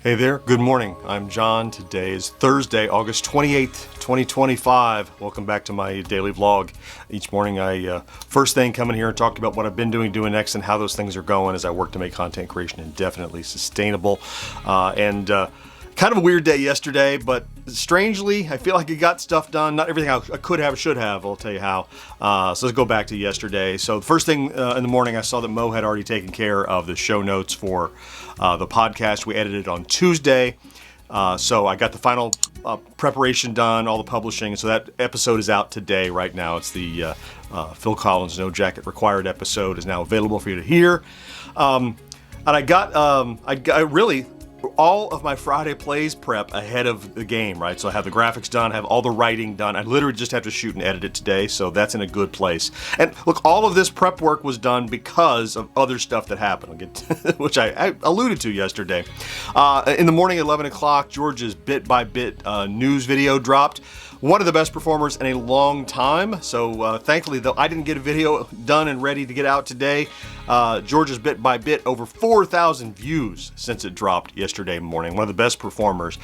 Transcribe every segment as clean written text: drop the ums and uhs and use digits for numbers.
Hey there, good morning. I'm John. Today is Thursday, August 28th, 2025. Welcome back to my daily vlog. Each morning I first thing come in here and talk about what I've been doing next and how those things are going as I work to make content creation indefinitely sustainable. Kind of a weird day yesterday, but strangely, I feel like I got stuff done. Not everything I could have, should have. I'll tell you how. So let's go back to yesterday. So the first thing in the morning, I saw that Mo had already taken care of the show notes for the podcast. We edited on Tuesday. So I got the final preparation done, all the publishing. So that episode is out today, right now. It's the Phil Collins No Jacket Required episode is now available for you to hear. And I got really all of my Friday plays prep ahead of the game, right? So I have the graphics done, I have all the writing done. I literally just have to shoot and edit it today, so that's in a good place. And look, all of this prep work was done because of other stuff that happened, which I alluded to yesterday. In the morning at 11 o'clock, George's Bit by Bit news video dropped. One of the best performers in a long time. So thankfully, though I didn't get a video done and ready to get out today, George's Bit by Bit, over 4,000 views since it dropped yesterday morning. One of the best performers.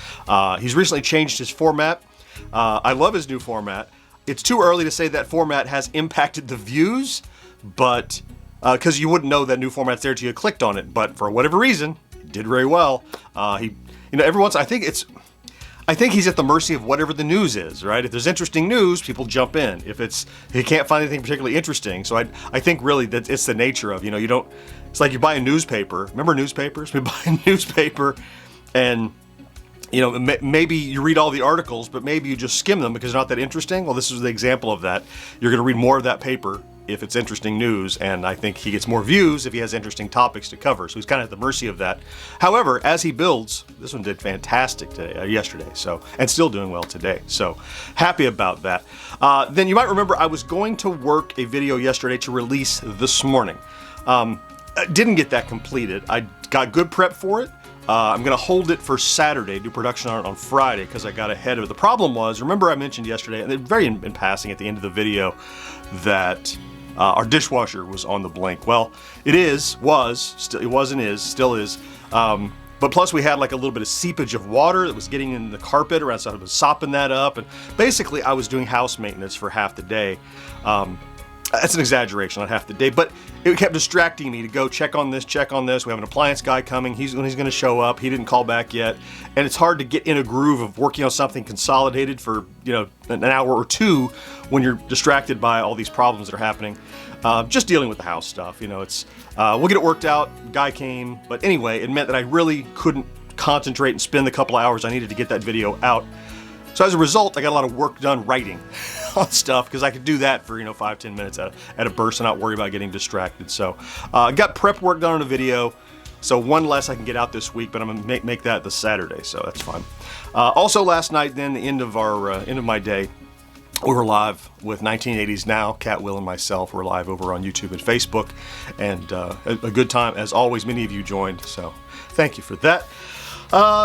He's recently changed his format. I love his new format. It's too early to say that format has impacted the views, but because you wouldn't know that new format's there till you clicked on it. But for whatever reason, it did very well. Every once I think he's at the mercy of whatever the news is, right? If there's interesting news, people jump in. If he can't find anything particularly interesting. So I think really that it's the nature of, it's like you buy a newspaper. Remember newspapers? We buy a newspaper and, maybe you read all the articles, but maybe you just skim them because they're not that interesting. Well, this is the example of that. You're going to read more of that paper if it's interesting news, and I think he gets more views if he has interesting topics to cover. So he's kind of at the mercy of that. However, as he builds, this one did fantastic yesterday, and still doing well today. So happy about that. Then you might remember I was going to work a video yesterday to release this morning. I didn't get that completed. I got good prep for it. I'm going to hold it for Saturday, do production on it on Friday because I got ahead of it. The problem was, remember I mentioned yesterday, and very in passing at the end of the video, that our dishwasher was on the blink. Well, still is. But plus we had like a little bit of seepage of water that was getting in the carpet around, so I was sopping that up. And basically I was doing house maintenance for half the day. That's an exaggeration, not half the day, but it kept distracting me to go check on this. We have an appliance guy coming. He's going to show up. He didn't call back yet. And it's hard to get in a groove of working on something consolidated for, an hour or two when you're distracted by all these problems that are happening. Just dealing with the house stuff, we'll get it worked out. Guy came, but anyway, it meant that I really couldn't concentrate and spend the couple of hours I needed to get that video out. So as a result, I got a lot of work done writing on stuff because I could do that for 5-10 minutes at a burst and not worry about getting distracted. So got prep work done on a video, so one less I can get out this week, but I'm gonna make that the Saturday, so that's fine. Also last night, then the end of my day, we were live with 1980s Now. Cat, Will, and myself were live over on YouTube and Facebook, and a good time as always. Many of you joined, so thank you for that.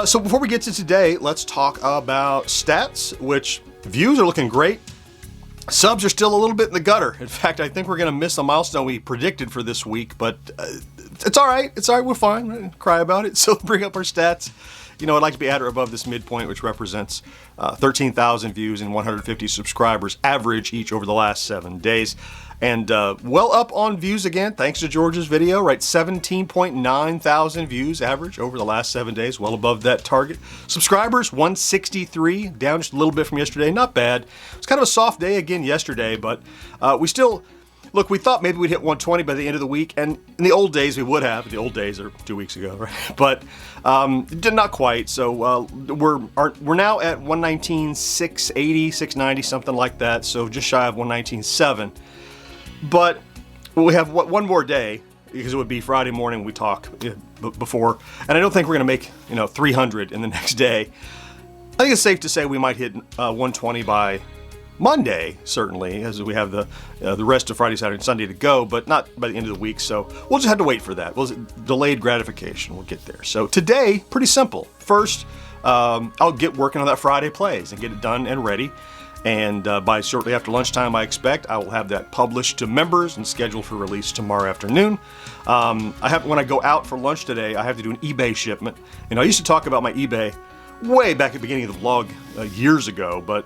So before we get to today, let's talk about stats, which views are looking great. Subs are still a little bit in the gutter. In fact, I think we're going to miss a milestone we predicted for this week, but it's all right. It's all right. We're fine. We're going to cry about it. So bring up our stats. I'd like to be at or above this midpoint, which represents 13,000 views and 150 subscribers average each over the last 7 days. And well up on views again, thanks to George's video, right? 17.9 thousand views average over the last 7 days, well above that target. Subscribers, 163, down just a little bit from yesterday, not bad. It was kind of a soft day again yesterday, but we still, look, we thought maybe we'd hit 120 by the end of the week, and in the old days we would have. The old days are 2 weeks ago, right? But did not quite. So we're now at 119,680, 690, something like that. So just shy of 119.7. But we have one more day because it would be Friday morning we talk before, and I don't think we're going to make 300 in the next day. I think it's safe to say we might hit 120 by Monday, certainly, as we have the rest of Friday, Saturday, and Sunday to go, but not by the end of the week. So we'll just have to wait for that. Delayed gratification. We'll get there. So today, pretty simple. First, I'll get working on that Friday plays and get it done and ready. And by shortly after lunchtime, I expect I will have that published to members and scheduled for release tomorrow afternoon. When I go out for lunch today, I have to do an eBay shipment. And I used to talk about my eBay way back at the beginning of the vlog years ago, but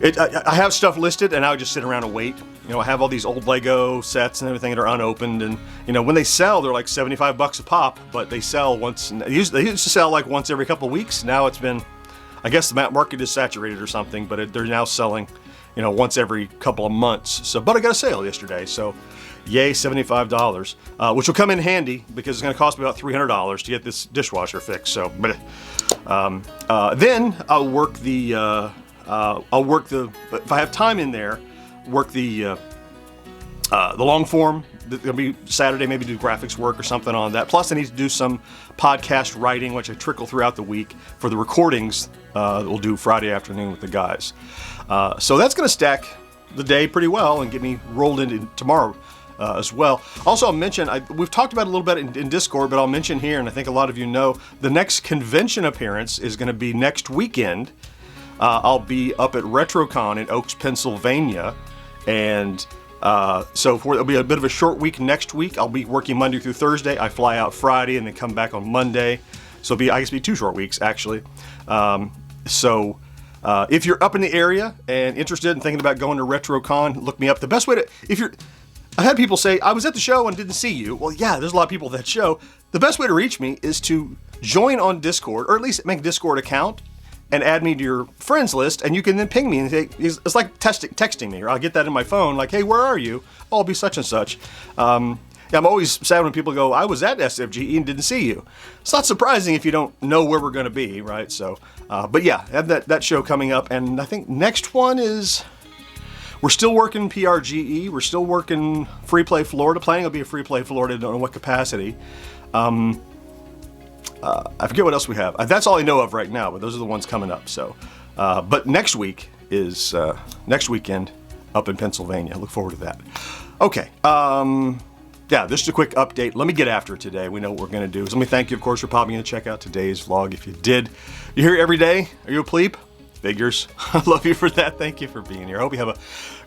I have stuff listed and I would just sit around and wait. I have all these old Lego sets and everything that are unopened, and when they sell, they're like $75 a pop, but they sell once. They used to sell like once every couple of weeks. Now it's been, I guess the market is saturated or something, but they're now selling, once every couple of months. So, but I got a sale yesterday, so yay, $75, which will come in handy because it's going to cost me about $300 to get this dishwasher fixed. So, then I'll work the. If I have time in there, work the long form. It'll be Saturday, maybe do graphics work or something on that. Plus, I need to do some podcast writing, which I trickle throughout the week for the recordings that we'll do Friday afternoon with the guys. So that's going to stack the day pretty well and get me rolled into tomorrow as well. Also, I'll mention, we've talked about it a little bit in Discord, but I'll mention here, and I think a lot of you know, the next convention appearance is going to be next weekend. I'll be up at RetroCon in Oaks, Pennsylvania, and so it'll be a bit of a short week next week. I'll be working Monday through Thursday. I fly out Friday and then come back on Monday. So I guess it'll be 2 short weeks, actually. If you're up in the area and interested in thinking about going to RetroCon, look me up. The best way to, I've had people say, I was at the show and didn't see you. Well, yeah, there's a lot of people at that show. The best way to reach me is to join on Discord, or at least make a Discord account and add me to your friends list, and you can then ping me and say, it's like texting me, or I'll get that in my phone, like, hey, where are you? Oh, I'll be such and such. I'm always sad when people go, I was at SFGE and didn't see you. It's not surprising if you don't know where we're going to be, right? So, but yeah, I have that show coming up, and I think next one is, we're still working PRGE, we're still working Free Play Florida, planning will be a Free Play Florida, don't know what capacity. I forget what else we have. That's all I know of right now, but those are the ones coming up. So, but next week is next weekend up in Pennsylvania. Look forward to that. Okay. Yeah, just a quick update. Let me get after it today. We know what we're going to do. So let me thank you, of course, for popping in to check out today's vlog. If you did, you're here every day. Are you a plebe? Figures. I love you for that. Thank you for being here. I hope you have a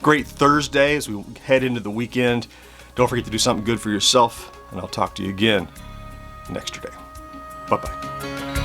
great Thursday as we head into the weekend. Don't forget to do something good for yourself, and I'll talk to you again next day. Bye-bye.